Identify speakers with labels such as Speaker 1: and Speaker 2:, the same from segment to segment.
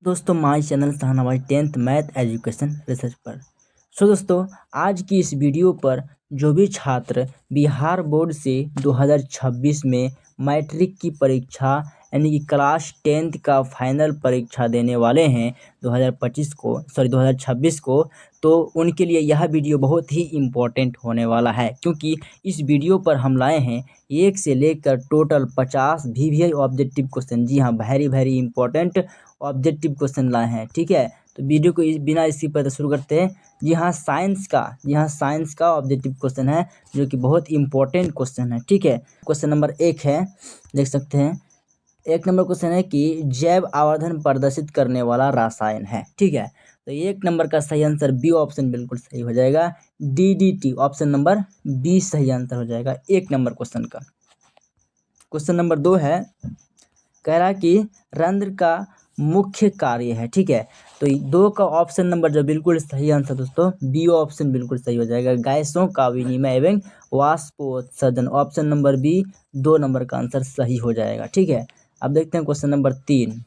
Speaker 1: दोस्तों my channel Shahnawaz 10th math education research पर। दोस्तों आज की इस वीडियो पर जो भी छात्र बिहार बोर्ड से 2026 में मैट्रिक की परीक्षा यानी कि क्लास 10th का फाइनल परीक्षा देने वाले हैं 2026 को, तो उनके लिए यह वीडियो बहुत ही इम्पोर्टेंट होने वाला है, क्योंकि इस वीडियो पर हम लाए हैं 1 से लेकर टोटल 50 VVI ऑब्जेक्टिव क्वेश्चन। जी हाँ, वेरी इंपॉर्टेंट ऑब्जेक्टिव क्वेश्चन लाए हैं। ठीक है, तो वीडियो को बिना इसकी पर शुरू करते हैं। जी हाँ, साइंस का ऑब्जेक्टिव क्वेश्चन है, जो कि बहुत इंपॉर्टेंट क्वेश्चन है। ठीक है, क्वेश्चन नंबर 1 है, देख सकते हैं। 1 नंबर क्वेश्चन है कि जैव आवर्धन प्रदर्शित करने वाला रसायन है। ठीक है, तो 1 नंबर का सही आंसर बी ऑप्शन बिल्कुल सही हो जाएगा। DDT ऑप्शन नंबर बी सही आंसर हो जाएगा 1 नंबर क्वेश्चन का। क्वेश्चन नंबर 2 है, कह रहा कि रंध्र का मुख्य कार्य है। ठीक है, तो 2 का ऑप्शन नंबर जो बिल्कुल सही आंसर दोस्तों बी ऑप्शन बिल्कुल सही हो जाएगा। गैसों का विनिमय एवं वाष्पोत्सर्जन ऑप्शन नंबर बी 2 नंबर का आंसर सही हो जाएगा। ठीक है, अब देखते हैं क्वेश्चन नंबर 3।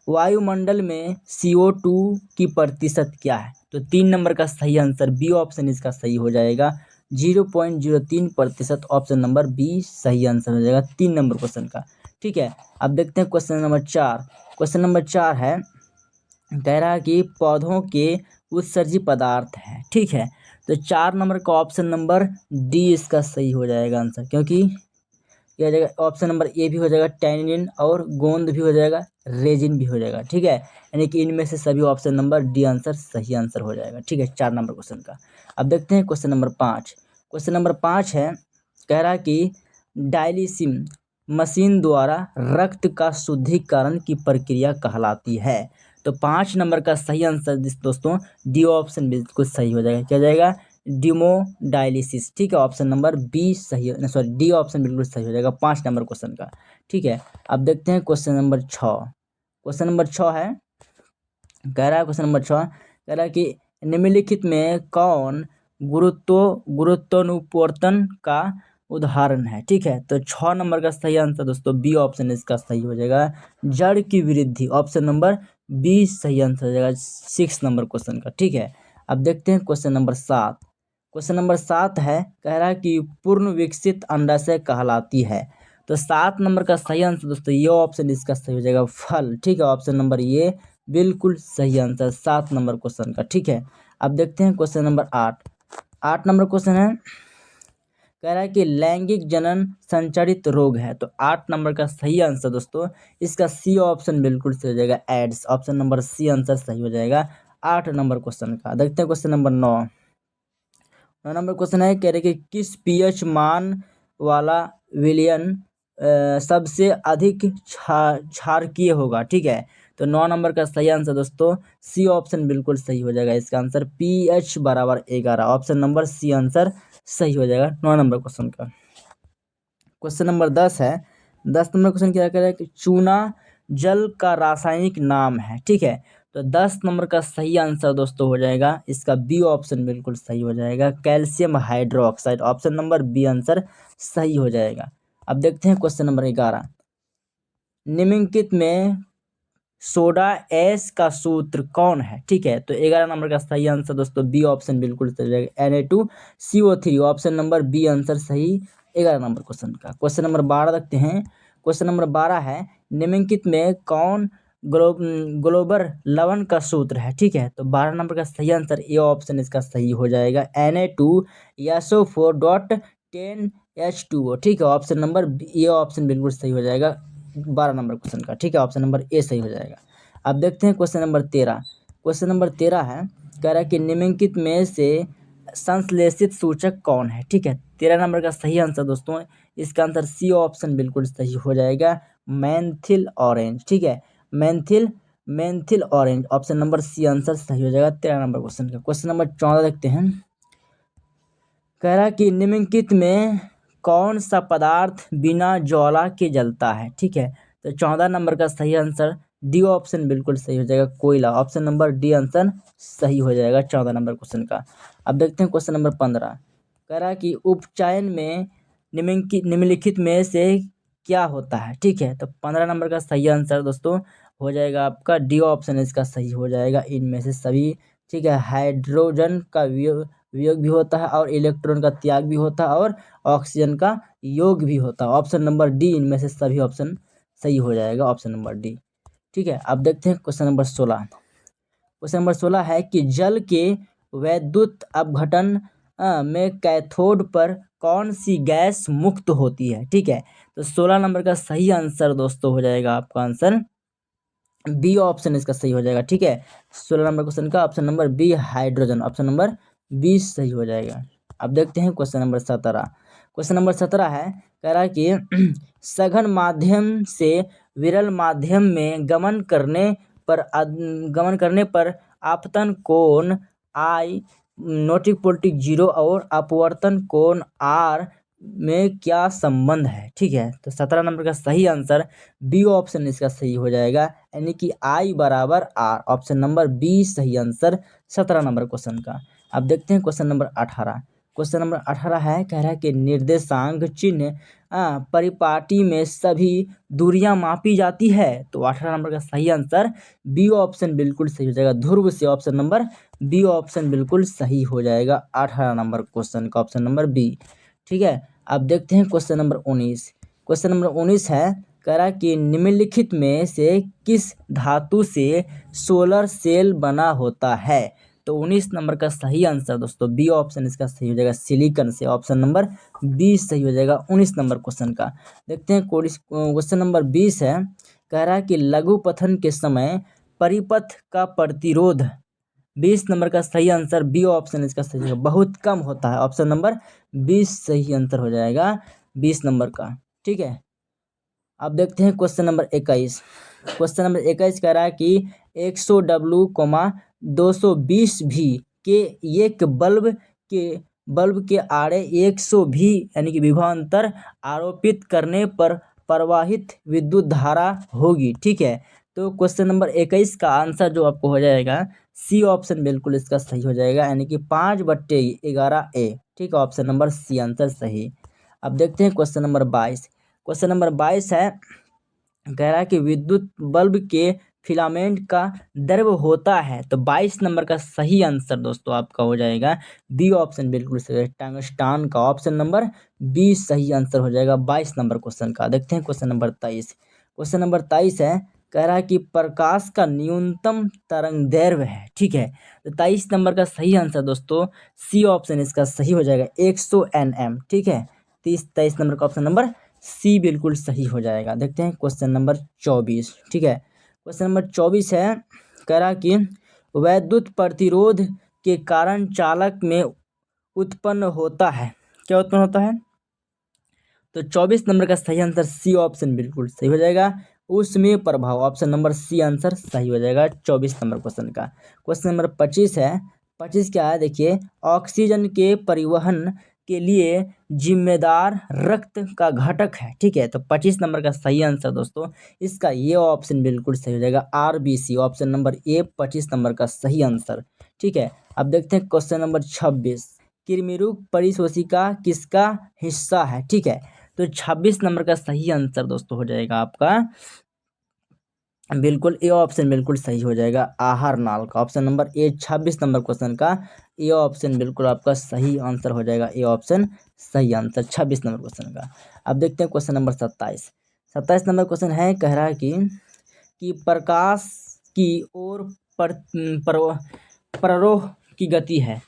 Speaker 1: वायुमंडल में CO2 की प्रतिशत क्या है? तो 3 नंबर का सही आंसर बी ऑप्शन इसका सही हो जाएगा। 0.03% ऑप्शन नंबर बी सही आंसर हो जाएगा 3 नंबर क्वेश्चन का। ठीक है, अब देखते हैं क्वेश्चन नंबर 4। क्वेश्चन नंबर 4 है, कह रहा है कि पौधों के उत्सर्जी पदार्थ है। ठीक है, तो 4 नंबर का ऑप्शन नंबर डी इसका सही हो जाएगा आंसर, क्योंकि ये हो जाएगा ऑप्शन नंबर ए भी हो जाएगा, टैनिन और गोंद भी हो जाएगा, रेजिन भी हो जाएगा। ठीक है, यानी कि इनमें से सभी ऑप्शन नंबर डी आंसर सही आंसर हो जाएगा। ठीक है, 4 नंबर क्वेश्चन का। अब देखते हैं क्वेश्चन नंबर 5। क्वेश्चन नंबर 5 है, कह रहा कि डायलिसिस मशीन द्वारा रक्त का शुद्धिकरण की प्रक्रिया कहलाती है। तो 5 नंबर का सही आंसर दोस्तों डी ऑप्शन बिल्कुल सही हो जाएगा। क्या जाएगा? डिमोडायलिसिस। ठीक है, ऑप्शन नंबर बी सही, सॉरी डी ऑप्शन बिल्कुल सही हो जाएगा 5 नंबर क्वेश्चन का। ठीक है, अब देखते हैं क्वेश्चन नंबर 6। क्वेश्चन नंबर 6 है, कह रहा है क्वेश्चन नंबर 6 कह रहा है कि निम्नलिखित में कौन गुरुत्वानुवर्तन का उदाहरण है? ठीक है, तो 6 नंबर का सही आंसर दोस्तों बी ऑप्शन इसका सही हो जाएगा। जड़ की वृद्धि ऑप्शन नंबर बी सही आंसर हो जाएगा 6 नंबर क्वेश्चन का। ठीक है, अब देखते हैं क्वेश्चन नंबर 7। क्वेश्चन नंबर 7 है, कह रहा है कि पूर्ण विकसित अंडाशय कहलाती है। तो 7 नंबर का सही आंसर दोस्तों ये ऑप्शन इसका सही हो जाएगा फल। ठीक है, ऑप्शन नंबर ये बिल्कुल सही आंसर 7 नंबर क्वेश्चन का। ठीक है, अब देखते हैं क्वेश्चन नंबर 8। 8 नंबर क्वेश्चन है, कह रहा है कि लैंगिक जनन संचारित रोग है। तो 8 नंबर का सही आंसर दोस्तों इसका सी ऑप्शन बिल्कुल सही हो जाएगा, AIDS. Option number C answer सही हो जाएगा 8 नंबर क्वेश्चन का। देखते हैं क्वेश्चन नंबर 9। 9 नंबर क्वेश्चन है, कह रहे कि किस पीएच मान वाला विलयन सबसे अधिक क्षारकीय होगा? ठीक है, तो 9 नंबर का सही आंसर दोस्तों सी ऑप्शन बिल्कुल सही हो जाएगा। इसका आंसर pH बराबर 11 ऑप्शन नंबर सी आंसर सही हो जाएगा 9 नंबर क्वेश्चन का। क्वेश्चन नंबर 10 है। 10 नंबर क्वेश्चन क्या कह रहा है कि चूना जल का रासायनिक नाम है। ठीक है, तो 10 नंबर का सही आंसर दोस्तों हो जाएगा इसका बी ऑप्शन बिल्कुल सही हो जाएगा, calcium hydroxide. Option number B answer सही हो जाएगा। अब देखते हैं क्वेश्चन नंबर 11। निम्नलिखित में सोडा एस का सूत्र कौन है? ठीक है, तो 11 नंबर का सही आंसर दोस्तों बी ऑप्शन बिल्कुल सही हो जाएगा, Na2CO3। Option number B answer सही 11 नंबर क्वेश्चन का। क्वेश्चन नंबर 12 रखते हैं। क्वेश्चन नंबर 12 है, निम्नलिखित में कौन ग्लोबल लवण का सूत्र है? ठीक है, तो 12 नंबर का सही आंसर ए ऑप्शन इसका सही हो जाएगा, Na2SO4.10H2O। ठीक है, ऑप्शन नंबर ए ऑप्शन बिल्कुल सही हो जाएगा 12 नंबर क्वेश्चन का। ठीक है, ऑप्शन नंबर ए सही हो जाएगा। अब देखते हैं क्वेश्चन नंबर 13। क्वेश्चन नंबर 13 है, कह रहा है कि निम्नलिखित में से संश्लेषित सूचक कौन है? ठीक है, 13 नंबर का सही आंसर दोस्तों इसका आंसर सी ऑप्शन बिल्कुल सही हो जाएगा, मैंथिल ऑरेंज। ठीक है, methyl orange option number C answer सही हो जाएगा 13 नंबर क्वेश्चन का। क्वेश्चन नंबर 14 देखते हैं। कह रहा है कि निम्नलिखित में कौन सा पदार्थ बिना ज्वाला के जलता है? ठीक है, तो 14 नंबर का सही आंसर डी ऑप्शन बिल्कुल सही हो जाएगा, कोयला। ऑप्शन नंबर डी आंसर सही हो जाएगा 14 नंबर क्वेश्चन का। अब देखते हैं क्वेश्चन नंबर 15। कह रहा है कि उपचयन में निम्नलिखित में से क्या होता है? ठीक है, तो 15 नंबर का सही आंसर दोस्तों हो जाएगा आपका डी ऑप्शन इसका सही हो जाएगा इनमें से सभी। ठीक है, हाइड्रोजन का वियोग भी होता है और इलेक्ट्रॉन का त्याग भी होता है और ऑक्सीजन का योग भी होता है। ऑप्शन नंबर डी इनमें से सभी ऑप्शन सही हो जाएगा, ऑप्शन नंबर डी। ठीक है, अब देखते हैं क्वेश्चन नंबर 16। क्वेश्चन नंबर 16 है कि जल के वैद्युत अपघटन में कैथोड पर कौन सी गैस मुक्त होती है। ठीक है, तो 16 नंबर का सही आंसर दोस्तों हो जाएगा आपका आंसर बी ऑप्शन इसका सही हो जाएगा। ठीक है, 16 नंबर क्वेश्चन का option number B hydrogen, option number B सही हो जाएगा। अब देखते हैं क्वेश्चन नंबर 17। क्वेश्चन नंबर 17 है, कह रहा है कि सघन माध्यम से विरल माध्यम में गमन करने पर आपतन कोण आई नोटिक पोल्टिक 0 और अपवर्तन कोण आर में क्या संबंध है। ठीक है, तो 17 नंबर का सही आंसर बी ऑप्शन इसका सही हो जाएगा, यानी कि आई बराबर आर, ऑप्शन नंबर बी सही आंसर 17 नंबर क्वेश्चन का। अब देखते हैं क्वेश्चन नंबर 18। क्वेश्चन नंबर 18 है, कह रहा है कि निर्देशांक चिन्ह परिपाटी में सभी दूरियां मापी जाती है। तो 18 नंबर का सही आंसर बी ऑप्शन बिल्कुल सही हो जाएगा, ध्रुव से ऑप्शन नंबर बी ऑप्शन बिल्कुल सही हो जाएगा 18 नंबर क्वेश्चन का, ऑप्शन नंबर बी। ठीक है, अब देखते हैं क्वेश्चन नंबर 19। क्वेश्चन नंबर 19 है, कह रहा कि निम्नलिखित में से किस धातु से सोलर सेल बना होता है। तो 19 नंबर का सही आंसर दोस्तों बी ऑप्शन इसका सही हो जाएगा, सिलिकॉन से, ऑप्शन नंबर 20 सही हो जाएगा 19 नंबर क्वेश्चन का। देखते हैं क्वेश्चन नंबर 20 है, कह रहा है कि लघु पथन के समय परिपथ का प्रतिरोध 20 नंबर का सही आंसर बी ऑप्शन इसका सही है, बहुत कम होता है, ऑप्शन नंबर 20 सही आंसर हो जाएगा 20 नंबर का। ठीक है, अब देखते हैं क्वेश्चन नंबर 21। क्वेश्चन नंबर 21 कह रहा है कि 100 डब्लू 220 भी के एक बल्ब के आड़े 100 भी यानी कि विभवांतर आरोपित करने पर प्रवाहित विद्युत धारा होगी। ठीक है, तो क्वेश्चन नंबर 21 का आंसर जो आपको हो जाएगा सी ऑप्शन बिल्कुल इसका सही हो जाएगा, यानी कि 5/11 ए। ठीक है, ऑप्शन नंबर सी आंसर सही। अब देखते हैं क्वेश्चन नंबर 22। क्वेश्चन नंबर 22 है, कह रहा है कि विद्युत बल्ब के फिलामेंट का द्रव्य होता है। तो 22 नंबर का सही आंसर दोस्तों आपका हो जाएगा बी ऑप्शन बिल्कुल सही है, टंगस्टान का, ऑप्शन नंबर बी सही आंसर हो जाएगा 22 नंबर क्वेश्चन का। देखते हैं क्वेश्चन नंबर 23। क्वेश्चन नंबर 23 है, कह रहा है कि प्रकाश का न्यूनतम तरंग दैर्घ्य है। ठीक है, तो 23 नंबर का सही आंसर दोस्तों सी ऑप्शन इसका सही हो जाएगा 100 nm। ठीक है, 23 नंबर का ऑप्शन नंबर सी बिल्कुल सही हो जाएगा। देखते हैं क्वेश्चन नंबर 24। ठीक है, क्वेश्चन नंबर 24 है, कह रहा कि वैद्युत प्रतिरोध के कारण चालक में उत्पन्न होता है, क्या उत्पन्न होता है। तो 24 नंबर का सही आंसर सी ऑप्शन बिल्कुल सही हो जाएगा, उसमें प्रभाव, ऑप्शन नंबर सी आंसर सही हो जाएगा 24 नंबर क्वेश्चन का। क्वेश्चन नंबर 25 है, 25 क्या है देखिए, ऑक्सीजन के परिवहन के लिए जिम्मेदार रक्त का घटक है। ठीक है, तो 25 नंबर का सही आंसर दोस्तों इसका ये ऑप्शन बिल्कुल सही हो जाएगा, RBC, ऑप्शन नंबर ए 25 नंबर का सही आंसर। ठीक है, अब देखते हैं क्वेश्चन नंबर 26। कृमिरुक परिशोषिका किसका हिस्सा है। ठीक है, तो 26 नंबर का सही आंसर दोस्तों हो जाएगा आपका बिल्कुल ए ऑप्शन बिल्कुल सही हो जाएगा, आहार नाल का, ऑप्शन नंबर ए 26 नंबर क्वेश्चन का ए ऑप्शन बिल्कुल आपका सही आंसर हो जाएगा, ए ऑप्शन सही आंसर 26 नंबर क्वेश्चन का। अब देखते हैं क्वेश्चन नंबर 27। 27 नंबर क्वेश्चन है, कह रहा है कि प्रकाश की ओर प्ररोह की गति है।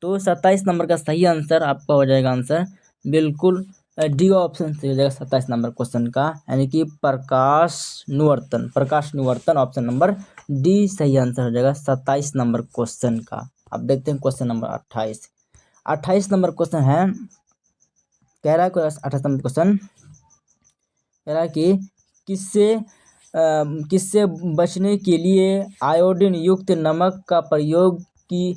Speaker 1: तो 27 नंबर का सही आंसर आपका हो जाएगा आंसर बिल्कुल डी ऑप्शन से हो जाएगा 27 नंबर क्वेश्चन का, यानी कि प्रकाश निवर्तन, ऑप्शन नंबर डी सही आंसर हो जाएगा 27 नंबर क्वेश्चन का। अब देखते हैं क्वेश्चन नंबर 28। 28 नंबर क्वेश्चन है, कह रहा है 28 नंबर क्वेश्चन कह रहा है कि किससे बचने के लिए आयोडीन युक्त नमक का प्रयोग की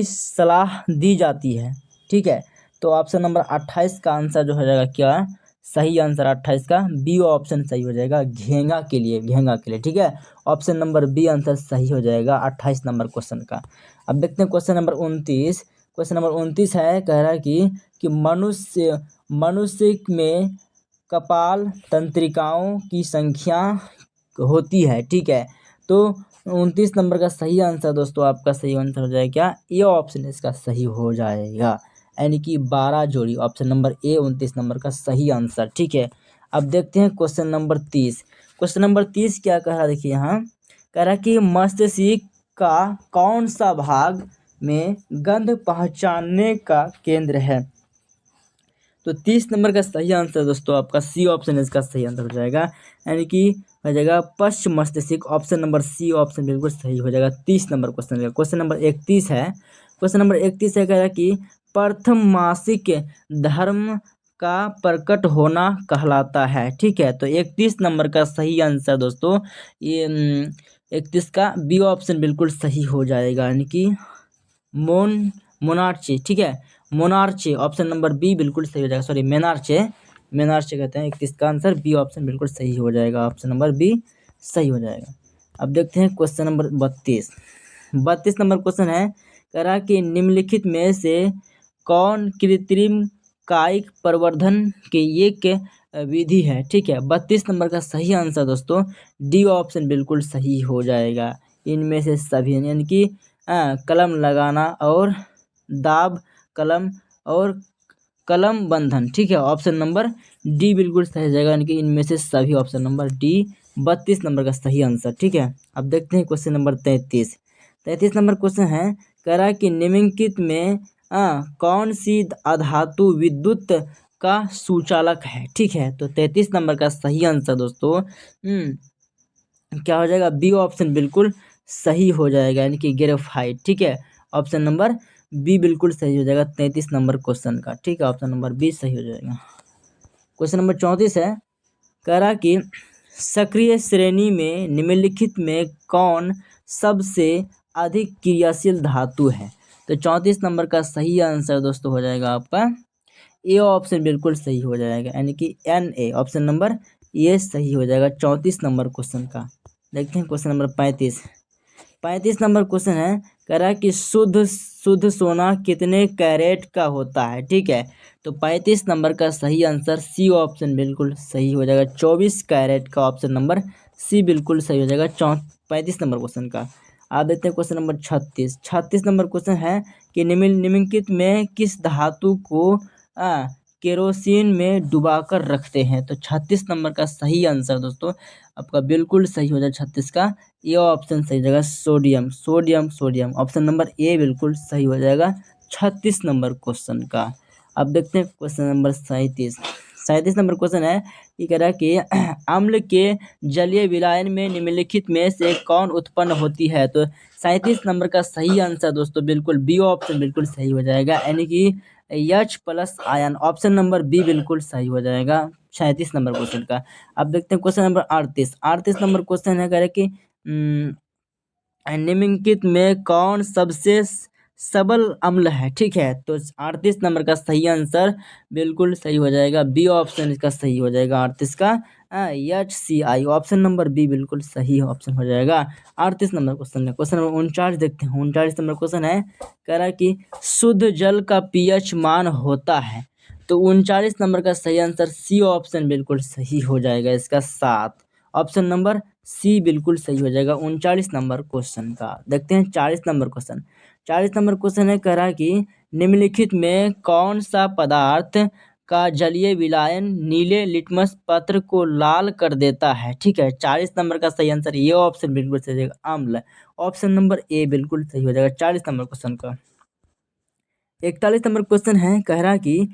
Speaker 1: सलाह दी जाती है। ठीक है, तो ऑप्शन नंबर 28 का आंसर जो हो जाएगा क्या सही आंसर 28 का बी ऑप्शन सही हो जाएगा, घेंगा के लिए। ठीक है, ऑप्शन नंबर बी आंसर सही हो जाएगा 28 नंबर क्वेश्चन का। अब देखते हैं क्वेश्चन नंबर 29। क्वेश्चन नंबर 29 है, कह रहा है कि मनुष्य में कपाल तंत्रिकाओं की संख्या होती है, ठीक है। तो 29 नंबर का सही आंसर दोस्तों आपका सही आंसर हो जाएगा क्या, ये ऑप्शन इसका सही हो जाएगा, यानी कि 12 जोड़ी। ऑप्शन नंबर ए 29 नंबर का सही आंसर, ठीक है। अब देखते हैं क्वेश्चन नंबर 30। क्वेश्चन नंबर 30 क्या कह रहा है, देखिए यहाँ कह रहा है कि मस्तिष्क का कौन सा भाग में गंध पहचानने का केंद्र है। तो 30 नंबर का सही आंसर दोस्तों आपका सी ऑप्शन इसका सही आंसर हो जाएगा, यानी कि हो जाएगा पश्च मस्तिष्क। ऑप्शन नंबर सी ऑप्शन बिल्कुल सही हो जाएगा 30 नंबर क्वेश्चन का। क्वेश्चन नंबर 31 है। क्वेश्चन नंबर 31 है, कह रहा है कि प्रथम मासिक धर्म का प्रकट होना कहलाता है, ठीक है। तो 31 नंबर का सही आंसर दोस्तों ये 31 का बी ऑप्शन बिल्कुल सही हो जाएगा, यानी कि मोनार्चे, ठीक है। मोनार्चे ऑप्शन नंबर बी बिल्कुल सही हो जाएगा, सॉरी मेनार्चे, मेनार्चे कहते हैं। 31 का आंसर बी ऑप्शन बिल्कुल सही हो जाएगा, ऑप्शन नंबर बी सही हो जाएगा। अब देखते हैं क्वेश्चन नंबर 32। 32 नंबर क्वेश्चन है, कह रहा कि निम्नलिखित में से कौन कृत्रिम कायिक प्रवर्धन की एक विधि है, ठीक है। 32 नंबर का सही आंसर दोस्तों डी ऑप्शन बिल्कुल सही हो जाएगा, इनमें से सभी, यानी कि कलम लगाना और दाब कलम और कलम बंधन, ठीक है। ऑप्शन नंबर डी बिल्कुल सही हो जाएगा, यानी कि इनमें से सभी, ऑप्शन नंबर डी 32 नंबर का सही आंसर, ठीक है। अब देखते हैं क्वेश्चन नंबर 33। 33 नंबर क्वेश्चन है, कह रहा है कि निम्नलिखित में कौन सी अधातु विद्युत का सुचालक है, ठीक है। तो 33 नंबर का सही आंसर दोस्तों क्या हो जाएगा, बी ऑप्शन बिल्कुल सही हो जाएगा, यानी कि ग्रेफाइट, ठीक है। ऑप्शन नंबर बी बिल्कुल सही हो जाएगा 33 नंबर क्वेश्चन का, ठीक है। ऑप्शन नंबर बी सही हो जाएगा। क्वेश्चन नंबर 34 है, कह रहा कि सक्रिय श्रेणी में निम्नलिखित में कौन सबसे अधिक क्रियाशील धातु है। तो 34 नंबर का सही आंसर दोस्तों हो जाएगा आपका ए ऑप्शन बिल्कुल सही हो जाएगा, यानी कि N A, option number A सही हो जाएगा 34 नंबर क्वेश्चन का। देखते हैं क्वेश्चन नंबर 35। 35 नंबर क्वेश्चन है, कह रहा है कि शुद्ध सोना कितने कैरेट का होता है, ठीक है। तो 35 नंबर का सही आंसर सी ऑप्शन बिल्कुल सही हो जाएगा 24 कैरेट का, ऑप्शन नंबर सी बिल्कुल सही हो जाएगा 35 नंबर क्वेश्चन का। आप देखते हैं क्वेश्चन नंबर 36। 36 नंबर क्वेश्चन है कि निम्नलिखित में किस धातु को केरोसिन में डुबाकर रखते हैं। तो 36 नंबर का सही आंसर दोस्तों आपका बिल्कुल सही हो जाएगा 36 का ये ऑप्शन सही हो जाएगा sodium, sodium, sodium, option number ए बिल्कुल सही हो जाएगा 36 नंबर क्वेश्चन का। अब देखते हैं क्वेश्चन नंबर 37। 37 नंबर क्वेश्चन है कि कह रहा है कि अम्ल के जलीय विलायन में निम्नलिखित में से कौन उत्पन्न होती है। तो 37 नंबर का सही आंसर दोस्तों बिल्कुल बी ऑप्शन बिल्कुल सही हो जाएगा, यानी कि H+ ion, option number B बिल्कुल सही हो जाएगा 37 नंबर क्वेश्चन का। अब देखते हैं क्वेश्चन नंबर 38। 38 नंबर क्वेश्चन है, कह रहे कि निम्नलिखित में कौन सबसे सबल अम्ल है, ठीक है। तो 38 नंबर का सही आंसर बिल्कुल सही हो जाएगा बी ऑप्शन इसका सही हो जाएगा 38 का HCI, ऑप्शन नंबर बी बिल्कुल सही ऑप्शन हो जाएगा 38 नंबर क्वेश्चन है। क्वेश्चन नंबर 39 देखते हैं। 39 नंबर क्वेश्चन है, कह रहा है कि शुद्ध जल का pH मान होता है। तो 39 नंबर का सही आंसर सी ऑप्शन बिल्कुल सही हो जाएगा इसका 7, ऑप्शन नंबर सी बिल्कुल सही हो जाएगा 39 नंबर क्वेश्चन का। देखते हैं 40 नंबर क्वेश्चन। 40 नंबर क्वेश्चन है, कह रहा है कि निम्नलिखित में कौन सा पदार्थ का जलीय विलायन नीले लिटमस पत्र को लाल कर देता है, ठीक है। 40 नंबर का सही आंसर ये ऑप्शन बिल्कुल सही हो जाएगा अम्ल, ऑप्शन नंबर ए बिल्कुल सही हो जाएगा 40 नंबर क्वेश्चन का। 41 नंबर क्वेश्चन है, कह रहा कि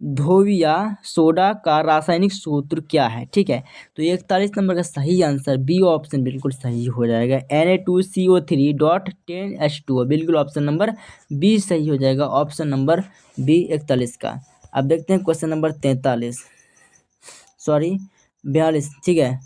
Speaker 1: धोबिया सोडा का रासायनिक सूत्र क्या है, ठीक है। तो 41 नंबर का सही आंसर बी ऑप्शन बिल्कुल सही हो जाएगा Na2CO3.10H2O, बिल्कुल ऑप्शन नंबर बी सही हो जाएगा, ऑप्शन नंबर बी 41 का। अब देखते हैं क्वेश्चन नंबर 42, ठीक है।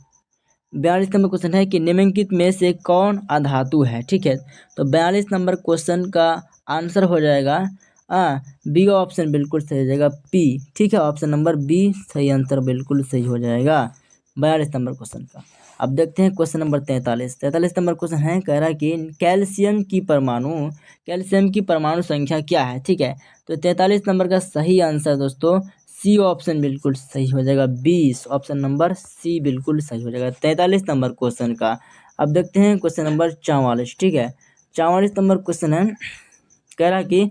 Speaker 1: 42 नंबर क्वेश्चन है कि निम्नलिखित में से कौन अधातु है, ठीक है। तो 42 नंबर क्वेश्चन का आंसर हो जाएगा बी ऑप्शन बिल्कुल सही हो जाएगा पी, ठीक है। ऑप्शन नंबर बी सही आंसर बिल्कुल सही हो जाएगा 42 नंबर क्वेश्चन का। अब देखते हैं क्वेश्चन नंबर 43 नंबर क्वेश्चन है, कह रहा है कि कैल्शियम की परमाणु संख्या क्या है, ठीक है। तो 43 नंबर का सही आंसर दोस्तों सी ऑप्शन बिल्कुल सही हो जाएगा। 20 ऑप्शन नंबर सी बिल्कुल सही हो जाएगा। 43 नंबर क्वेश्चन का अब देखते हैं क्वेश्चन नंबर 44। ठीक है, 44 नंबर क्वेश्चन है, कह रहा कि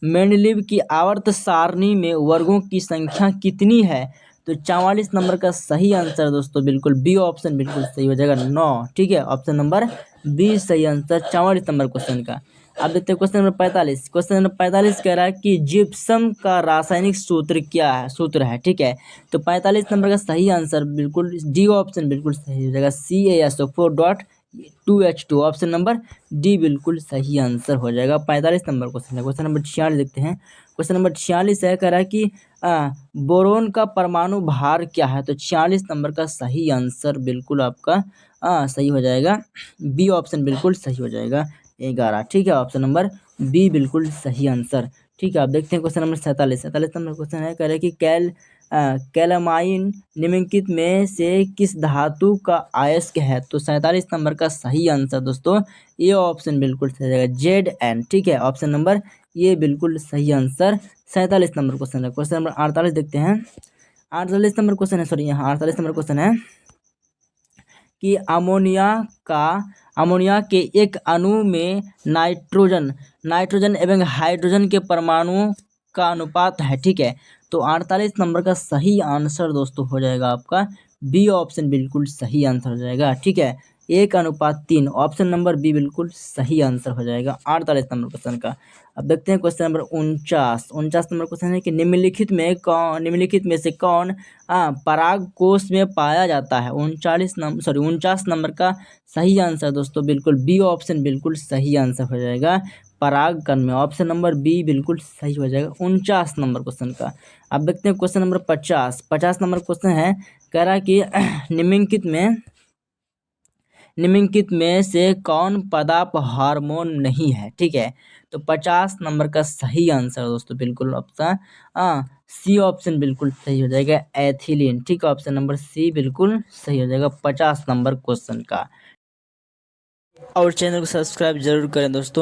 Speaker 1: मेंडलीव की आवर्त सारणी में वर्गों की संख्या कितनी है। तो 44 नंबर का सही आंसर दोस्तों बिल्कुल बी ऑप्शन बिल्कुल सही हो जाएगा, 9। ठीक है, ऑप्शन नंबर बी सही आंसर 44 नंबर क्वेश्चन का। अब देखते हैं क्वेश्चन नंबर 45। क्वेश्चन नंबर 45 कह रहा है कि जिप्सम का रासायनिक सूत्र क्या है, सूत्र है। ठीक है, तो 45 नंबर का सही आंसर बिल्कुल डी ऑप्शन बिल्कुल सही हो जाएगा, CaSO4.2H2 ऑप्शन नंबर डी बिल्कुल सही आंसर हो जाएगा। 45 नंबर क्वेश्चन है। क्वेश्चन नंबर 46 देखते हैं। क्वेश्चन नंबर 46 है, कह रहा है कि बोरोन का परमाणु भार क्या है। तो 46 नंबर का सही आंसर बिल्कुल आपका सही हो जाएगा, बी ऑप्शन बिल्कुल सही हो जाएगा, 11। ठीक है, ऑप्शन नंबर बी बिल्कुल सही आंसर। ठीक है, आप देखते हैं क्वेश्चन नंबर 47। 47 नंबर क्वेश्चन है, कह रहे हैं कि कैलामाइन निम्नलिखित में से किस धातु का अयस्क है। तो 47 नंबर का सही आंसर दोस्तों ये ऑप्शन बिल्कुल सही रहेगा, Zn। ठीक है, ऑप्शन नंबर ये बिल्कुल सही आंसर 47 नंबर क्वेश्चन है। क्वेश्चन नंबर 48 देखते हैं। 48 नंबर क्वेश्चन है, सॉरी यहाँ 48 नंबर क्वेश्चन है कि अमोनिया के एक अणु में नाइट्रोजन एवं हाइड्रोजन के परमाणुओं का अनुपात है। ठीक है, तो 48 नंबर का सही आंसर दोस्तों हो जाएगा आपका बी ऑप्शन बिल्कुल सही आंसर हो जाएगा। ठीक है, 1:3 ऑप्शन नंबर बी बिल्कुल सही आंसर हो जाएगा 48 नंबर क्वेश्चन का। अब देखते हैं क्वेश्चन नंबर 49 नंबर क्वेश्चन है कि निम्नलिखित में से कौन पराग कोष में पाया जाता है। 49 नंबर का सही आंसर दोस्तों बिल्कुल बी ऑप्शन बिल्कुल सही आंसर हो जाएगा, परागकण में। ऑप्शन नंबर बी बिल्कुल सही हो जाएगा 49 नंबर क्वेश्चन का। अब देखते हैं क्वेश्चन नंबर 50 नंबर क्वेश्चन है, कह रहा है कि निम्नलिखित में से कौन पदार्थ हार्मोन नहीं है। ठीक है, तो 50 नंबर का सही आंसर दोस्तों बिल्कुल ऑप्शन सी ऑप्शन बिल्कुल सही हो जाएगा, एथिलीन। ठीक है, ऑप्शन नंबर सी बिल्कुल सही हो जाएगा 50 नंबर क्वेश्चन का। और चैनल को सब्सक्राइब जरूर करें दोस्तों।